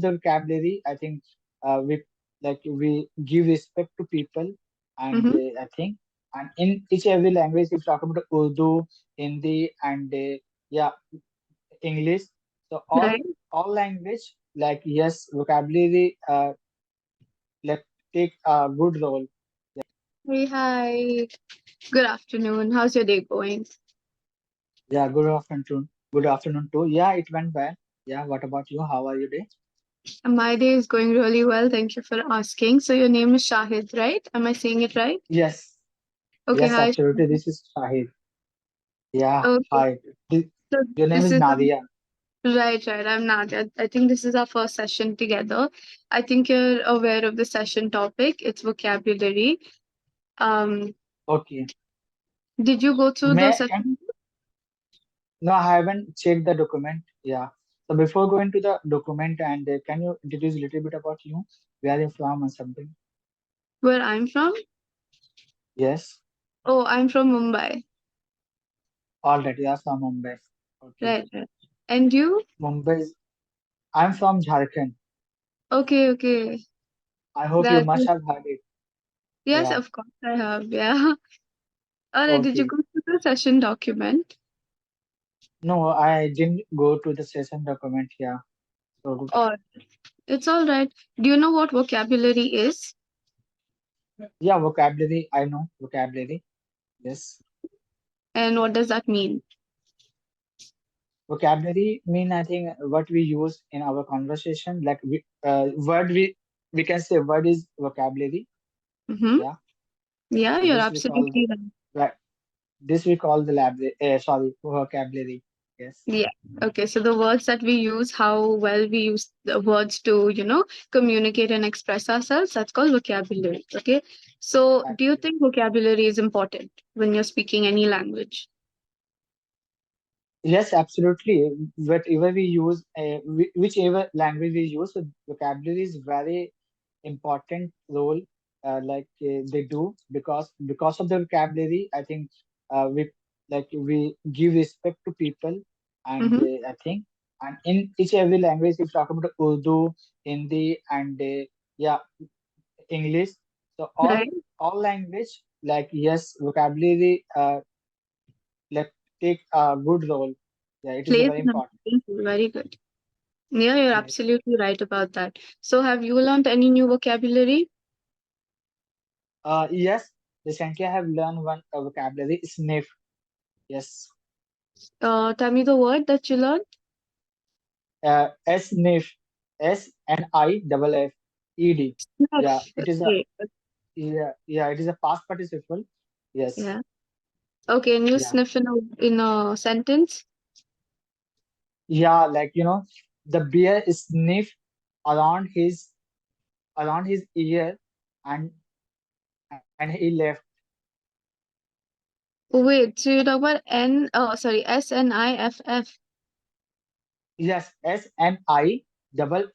the vocabulary, I think we give respect to people, and Mm-hmm. I think, and in each every language, if you talk about Urdu, Hindi, and yeah, English. So Right. all language, like, yes, vocabulary like take a good role. Hey, hi. Good afternoon. How's your day going? Yeah, good afternoon. Good afternoon too. Yeah, it went well. Yeah, what about you? How are you day? My day is going really well. Thank you for asking. So your name is Shahid, right? Am I saying it right? Yes, Okay, yes, hi. absolutely. This is Shahid. Yeah, Okay, hi. Th- so Your name this is is Nadia. right. I'm Nadia. I think this is our first session together. I think you're aware of the session topic. It's vocabulary. Um, Okay. did you go through the May can session? No, I haven't checked the document. Yeah. So before going to the document, and can you introduce a little bit about you? Where are you from or something? Where I'm from? Yes. Oh, I'm from Mumbai. All right. You are from Mumbai. Okay. Right. And you? Mumbai. I'm from Jharkhand. Okay. I hope you That must have heard it. yes, Yeah. of course I have. Yeah. All right. Did you Okay. go through the session document? No, I didn't go to the session document. Yeah. So Or it's all right. Do you know what vocabulary is? yeah, vocabulary. I know vocabulary. Yes. And what does that mean? Vocabulary mean, I think, what we use in our conversation. Like we can say word is vocabulary. Mm-hmm. Yeah. Yeah, So you're this we call the absolutely right. like this we call the vocabulary. Yes. Yeah. Okay. So the words that we use, how well we use the words to, communicate and express ourselves, that's called vocabulary. Okay. So do you Absolutely. think vocabulary is important when you're speaking any language? Yes, absolutely. Whatever we use, whichever language we use, so vocabulary is very important role. They do, because of the vocabulary. I think we give respect to people, and Mm-hmm. I think, and in each every language, if you talk about Urdu, Hindi, and yeah, English. So Right. all language, like, yes, vocabulary like take a good role. Yeah, it is a Plays very an important. important role. Very good. Yeah, you're Yes. absolutely right about that. So have you learned any new vocabulary? Yes. Recently, I have learned one vocabulary, sniff. Yes. Tell me the word that you learned. Sniff. SNIFFED. Yeah, Sniff. it is a Okay. yeah, it is a past participle. Yes. Yeah. Okay, and you Yeah. sniff in a sentence? Yeah, like, the bear sniff around his ear, and he left. Wait, so you talk about SNIFF. Yes, SNIFFED. Oh,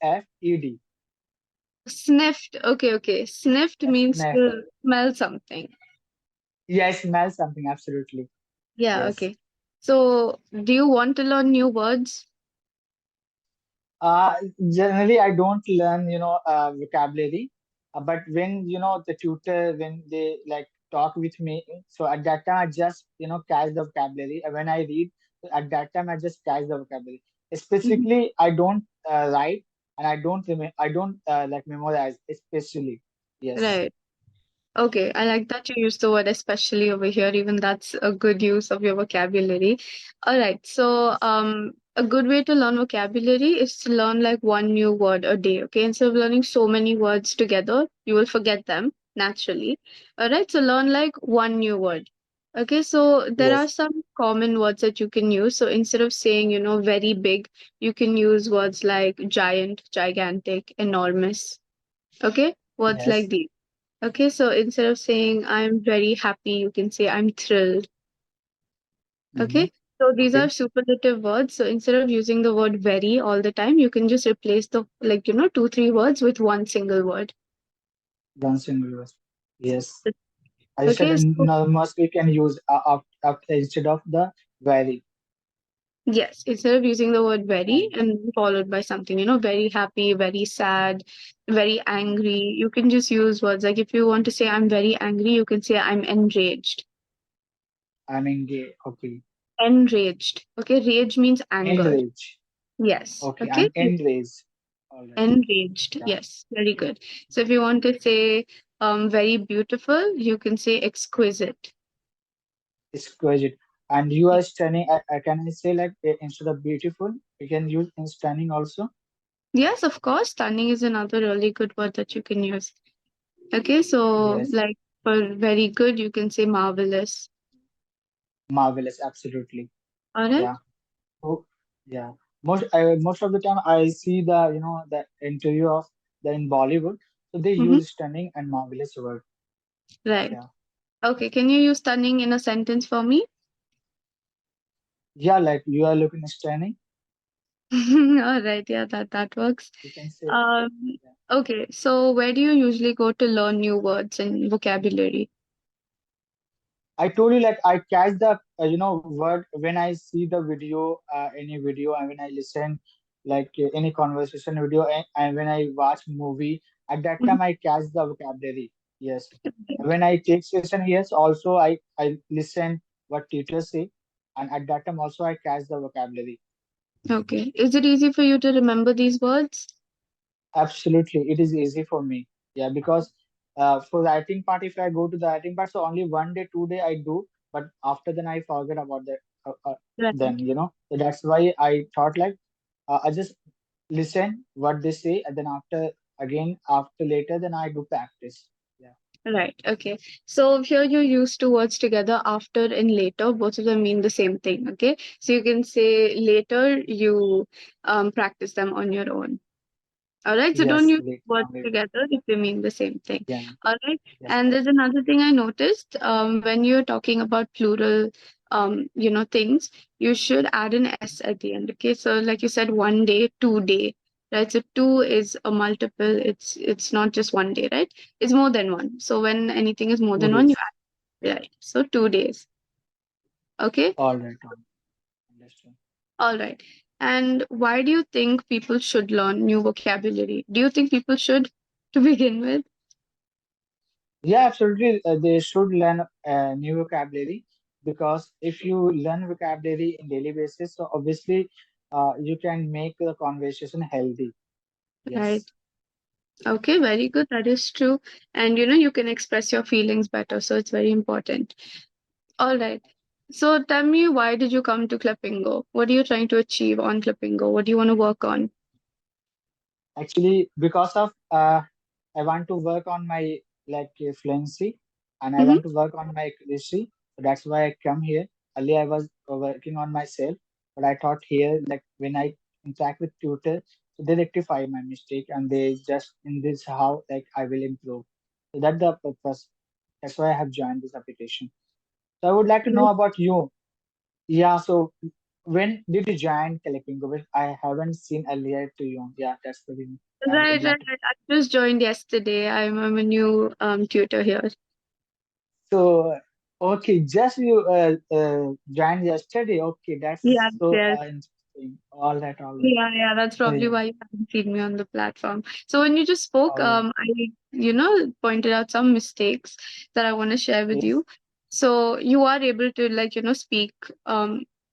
sniffed. Okay. Sniffed means Sniff. to smell something. Yeah, smell something, absolutely. Yeah, Yes. okay. So, do you want to learn new words? Uh, Generally, I don't learn, vocabulary. But when, the tutor, when they like talk with me, so at that time, I just, catch the vocabulary. And when I read, at that time, I just catch the vocabulary. Mhm. Specifically, I don't write, and I don't like memorize, especially. Yes. Right. Okay, I like that you use the word especially over here. Even that's a good use of your vocabulary. All right. So, a good way to learn vocabulary is to learn like one new word a day. Okay, instead of learning so many words together, you will forget them naturally. All right. So learn like one new word. Okay, so there are Yes. some common words that you can use. So instead of saying, very big, you can use words like giant, gigantic, enormous. Okay, words like Yes. these. Okay, so instead of saying I'm very happy, you can say I'm thrilled. Mm-hmm. Okay, so these are Okay. superlative words. So instead of using the word very all the time, you can just replace the like, two, three words with one single word. Dancing rivers. Yes. I said Okay, so enormous we can use instead of the very. Yes, instead of using the word All very right. and followed by something, very happy, very sad, very angry, you can just use words like if you want to say I'm very angry, you can say I'm enraged. I'm engaged. Okay. Enraged. Okay, rage means anger. Enraged. Yes. Okay, Okay. I'm enraged. All right. Enraged. Yeah. Yes. Very good. So if you want to say very beautiful, you can say exquisite. Exquisite. And you are stunning. Can I say like instead of beautiful, we can use in stunning also? Yes, of course. Stunning is another really good word that you can use. Okay, so Yes. like for very good, you can say marvelous. Marvelous. Absolutely. All right. Yeah. Oh, yeah. Most of the time I see the the interview of the in Bollywood, so they Mm-hmm. use stunning and marvelous word. Right. Yeah. Okay, can you use stunning in a sentence for me? Yeah, like you are looking stunning. All right, yeah, that works. You can say. Um, Yeah. okay, so where do you usually go to learn new words and vocabulary? I told you like I catch the word when I see the video, any video, and when I listen like any conversation video, and when I watch movie, at that Mhm. time I catch the vocabulary. Yes. When I take session, yes, also I listen what teachers say, and at that time also I catch the vocabulary. Okay, is it easy for you to remember these words? Absolutely, it is easy for me. Yeah, because for writing part, if I go to the writing part, so only 1 day, 2 day I do, but after then I forget about that. Then Right, so that's why I thought like I just listen what they say, and then after later, then I do practice. Yeah. right. Okay, so here you use two words together, after and later. Both of them mean the same thing. Okay, so you can say later you practice them on your own. All right, so don't Yes, use later words on we will. together if they mean the same thing. Yeah. All right, Yes. and there's another thing I noticed when you're talking about plural, things, you should add an S at the end. Okay, so like you said, 1 day, 2 day, right? So two is a multiple. It's not just 1 day, right? It's more than one. So when anything is more Two than one, you days. add right. So 2 days. Okay, All right. Understood. all right. And why do you think people should learn new vocabulary? Do you think people should to begin with? Yeah, absolutely. They should learn new vocabulary because if you learn vocabulary in daily basis, so obviously you can make the conversation healthy. Right. Yes. Okay, very good. That is true. And you can express your feelings better. So it's very important. All right. So tell me, why did you come to Clapingo? What are you trying to achieve on Clapingo? What do you want to work on? Actually, because of I want to work on my like fluency and I Mm-hmm. want to work on my accuracy. So that's why I come here. Earlier I was working on myself, but I thought here like when I interact with tutor, so they rectify my mistake and they just in this how like I will improve. So that's the purpose. That's why I have joined this application. So I would like to know about you. Yeah, so when did you join Telepingo? Well, I haven't seen earlier to you. Yeah, that's the reason. I Right, would right, like to. right. I just joined yesterday. I'm a new tutor here. So, okay, just you joined yesterday. Okay, that's Yes, so yes. interesting. All right, all right. Yeah, yeah, that's So probably yeah, why you haven't seen me on the platform. So when you just spoke, all right. I pointed out some mistakes that I want to share with Yes. you. So you are able to speak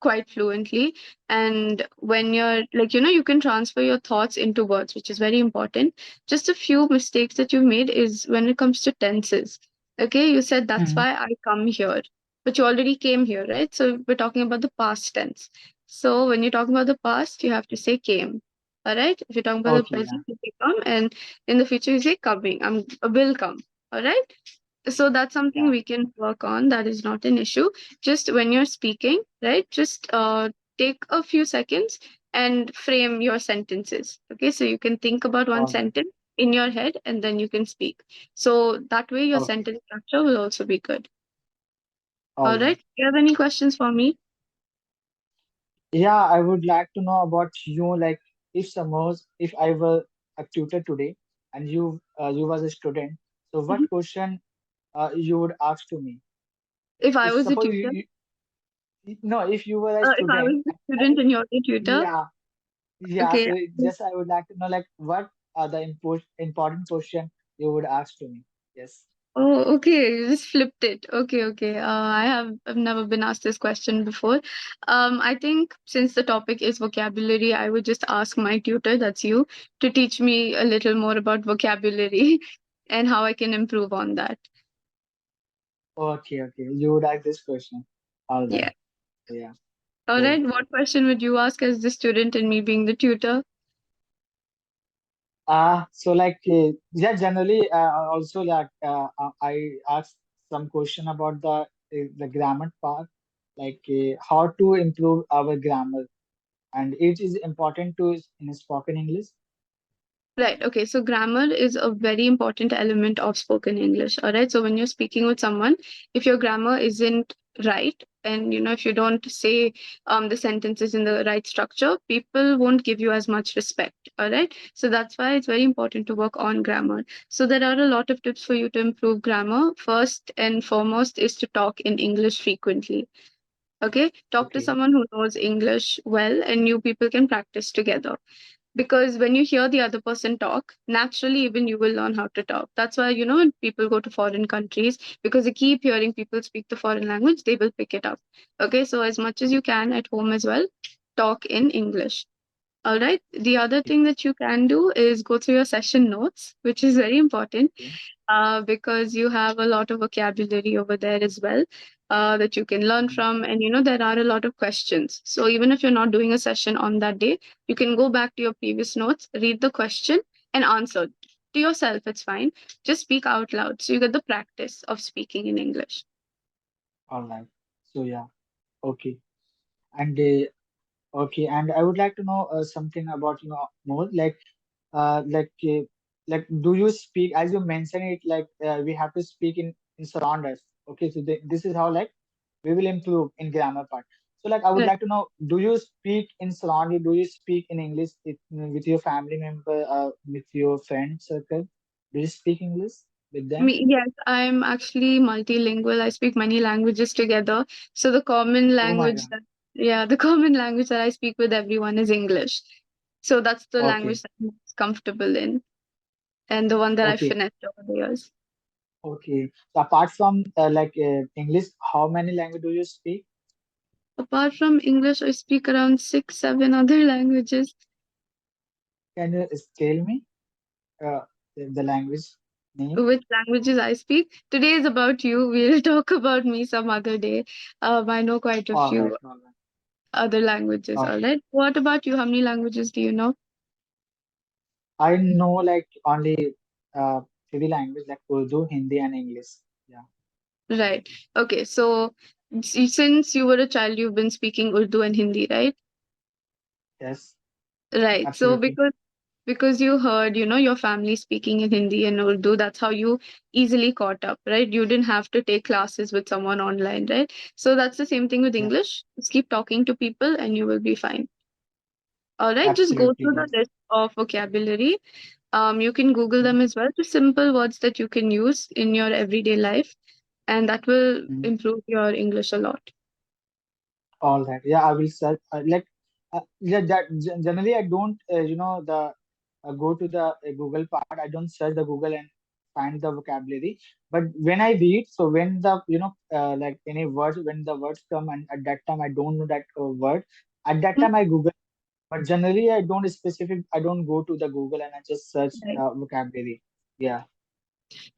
quite fluently, and when you're you can transfer your thoughts into words, which is very important. Just a few mistakes that you've made is when it comes to tenses. Okay, you said that's Mhm. why I come here, but you already came here, right? So we're talking about the past tense. So when you're talking about the past, you have to say came. All right. If you're talking about the Okay, yeah. present, you say come, and in the future you say coming. Will come. All right. So that's something Yeah. we can work on. That is not an issue. Just when you're speaking, right? Just take a few seconds and frame your sentences. Okay. So you can think about one All right. sentence in your head and then you can speak. So that way your Okay. sentence structure will also be good. All All right. right. Do you have any questions for me? Yeah, I would like to know about you. Like, if suppose if I were a tutor today and you was a student, so what Mhm. question you would ask to me? If I If was a suppose teacher, No, if you were a If I student, was a student and you're a tutor, yeah, yeah. okay. So just I would like to know like what are the important question you would ask to me? Yes. Oh, okay. You just flipped it. Okay, okay. I've never been asked this question before. I think since the topic is vocabulary, I would just ask my tutor, that's you, to teach me a little more about vocabulary and how I can improve on that. Okay, okay. You would ask this question. All Yeah. right. So yeah, All cool. right. What question would you ask as the student and me being the tutor? So like yeah, generally also like I asked some question about the grammar part, like how to improve our grammar, and it is important to in spoken English. Right. Okay. So grammar is a very important element of spoken English. All right. So when you're speaking with someone, if your grammar isn't right, and if you don't say the sentences in the right structure, people won't give you as much respect. All right. So that's why it's very important to work on grammar. So there are a lot of tips for you to improve grammar. First and foremost is to talk in English frequently. Okay. Talk to Okay, someone who knows English well, and you people can practice together, because when you hear the other person talk, naturally even you will learn how to talk. That's why when people go to foreign countries, because they keep hearing people speak the foreign language, they will pick it up. Okay, so as much as you can at home as well, talk in English. All right, the other okay, thing that you can do is go through your session notes, which is very important, okay, because you have a lot of vocabulary over there as well, that you can learn mm, from. And there are a lot of questions. So even if you're not doing a session on that day, you can go back to your previous notes, read the question, and answer to yourself. It's fine. Just speak out loud. So you get the practice of speaking in English. all right. So yeah, okay, and okay, and I would like to know something about more like do you speak as you mentioned it like we have to speak in surround us. Okay, so this is how like we will improve in grammar part. So like I would Right. like to know, do you speak in surround you? Do you speak in English with your family member, with your friend circle? Do you speak English with them? Me, yes, I'm actually multilingual. I speak many languages together. So the common Oh my language God. that, yeah, the common language that I speak with everyone is English. So that's the Okay. language that I'm most comfortable in, and the one that I Okay. finessed over the years. Okay. So apart from English, how many language do you speak? Apart from English, I speak around six, seven other languages. Can you tell me uh, the language name? Which languages I speak? Today is about you. We'll talk about me some other day. I know quite a All right. few All right. other languages. All Okay. right. What about you? How many languages do you know? I know like only uh, three language like Urdu, Hindi, and English. Yeah. Right. Okay. So since you were a child, you've been speaking Urdu and Hindi, right? Yes. Right. So Absolutely. because you heard, your family speaking in Hindi and Urdu, that's how you easily caught up, right? You didn't have to take classes with someone online, right? So that's the same thing with Yeah. English. Just keep talking to people and you will be fine. All right. Just go Absolutely. through the Yes. list of vocabulary. You can Google Mm, them as well, just simple words that you can use in your everyday life, and that will mm. improve your English a lot. All right. Yeah, I will search. Yeah, generally I don't, the go to the Google part. I don't search the Google and find the vocabulary. But when I read, so when the, like any words, when the words come and at that time I don't know that word, at that Mm, time I Google. But generally I don't go to the Google and I just search right. vocabulary. Yeah.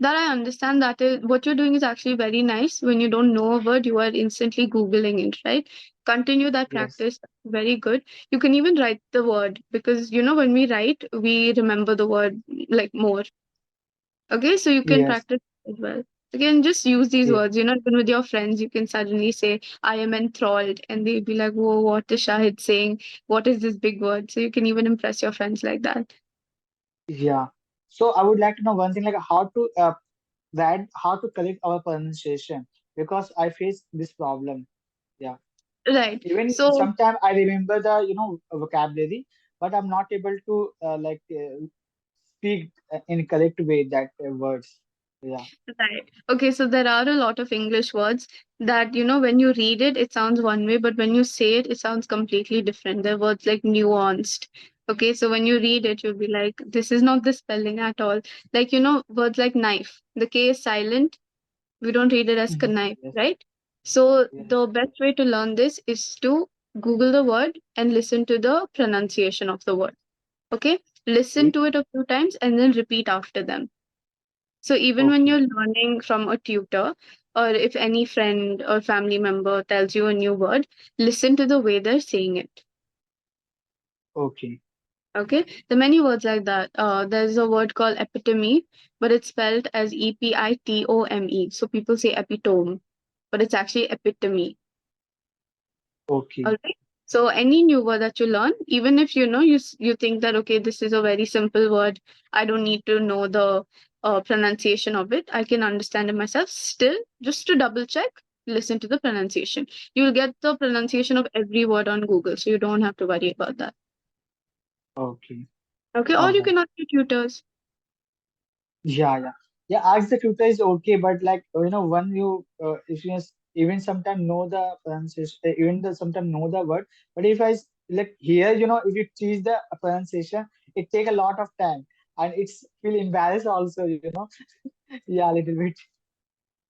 That I understand, that is what you're doing is actually very nice. When you don't know a word, you are instantly Googling it, right? Continue that Yes. practice. Very good. You can even write the word, because when we write, we remember the word like more. Okay, so you can Yes. practice as well. Again, just use these Okay. words. Even with your friends, you can suddenly say, I am enthralled. And they'll be like, whoa, what is Shahid saying? What is this big word? So you can even impress your friends like that. Yeah. So I would like to know one thing like how to correct our pronunciation because I face this problem. Yeah. Right. Even So sometimes I remember the vocabulary, but I'm not able to speak in correct way that words. Yeah. Right. Okay, so there are a lot of English words that, when you read it, it sounds one way, but when you say it, it sounds completely different. There are words like nuanced. Okay, so when you read it, you'll be like, this is not the spelling at all. Like, words like knife. The K is silent. We don't read it as Mhm. knife, Yes. right? So Yes. the best way to learn this is to Google the word and listen to the pronunciation of the word. Okay, listen Okay. to it a few times and then repeat after them. So even when Okay. you're learning from a tutor, or if any friend or family member tells you a new word, listen to the way they're saying it. Okay. Okay, there are many words like that. There's a word called epitome, but it's spelled as epitome. So people say epitome, but it's actually epitome. Okay. All right. So any new word that you learn, even if you think that okay, this is a very simple word, I don't need to know the pronunciation of it. I can understand it myself. Still, just to double check, listen to the pronunciation. You'll get the pronunciation of every word on Google, so you don't have to worry about that. Okay. Okay, or All you right. can ask your tutors. Yeah, yeah, yeah. Ask the tutor is okay, but like when you if you even sometimes know the pronunciation, even the sometimes know the word, but if like here, if you teach the pronunciation, it take a lot of time, and it's feel embarrassed also. Yeah, a little bit.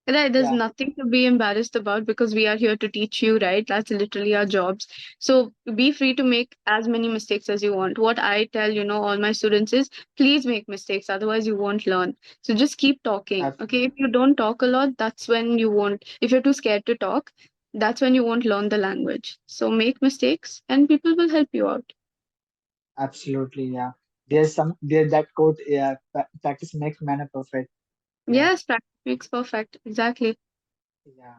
Right, there's Yeah, nothing to be embarrassed about because we are here to teach you, right? That's literally our jobs. So be free to make as many mistakes as you want. What I tell, all my students is please make mistakes, otherwise you won't learn. So just keep talking. Okay, if absolutely, you don't talk a lot, that's when you won't, if you're too scared to talk, that's when you won't learn the language. So make mistakes and people will help you out. absolutely. Yeah, there's that quote. Yeah, practice makes man perfect. Yeah, Yes, practice makes perfect. Exactly. yeah.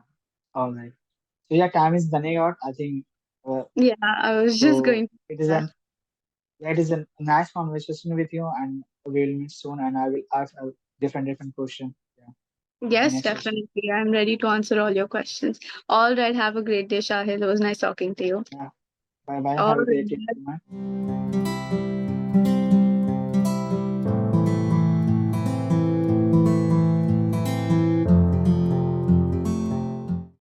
All right. So yeah, time is running out. I think. Yeah, I was just So going to it say is that. an Yeah, it is a nice conversation with you, and we'll meet soon. And I will ask a different question. Yeah, in the Yes, next session. definitely. I'm ready to answer all your questions. All right. Have a great day, Shahid. It was nice talking to you. Yeah. Bye bye. All Have a great day. right. Bye.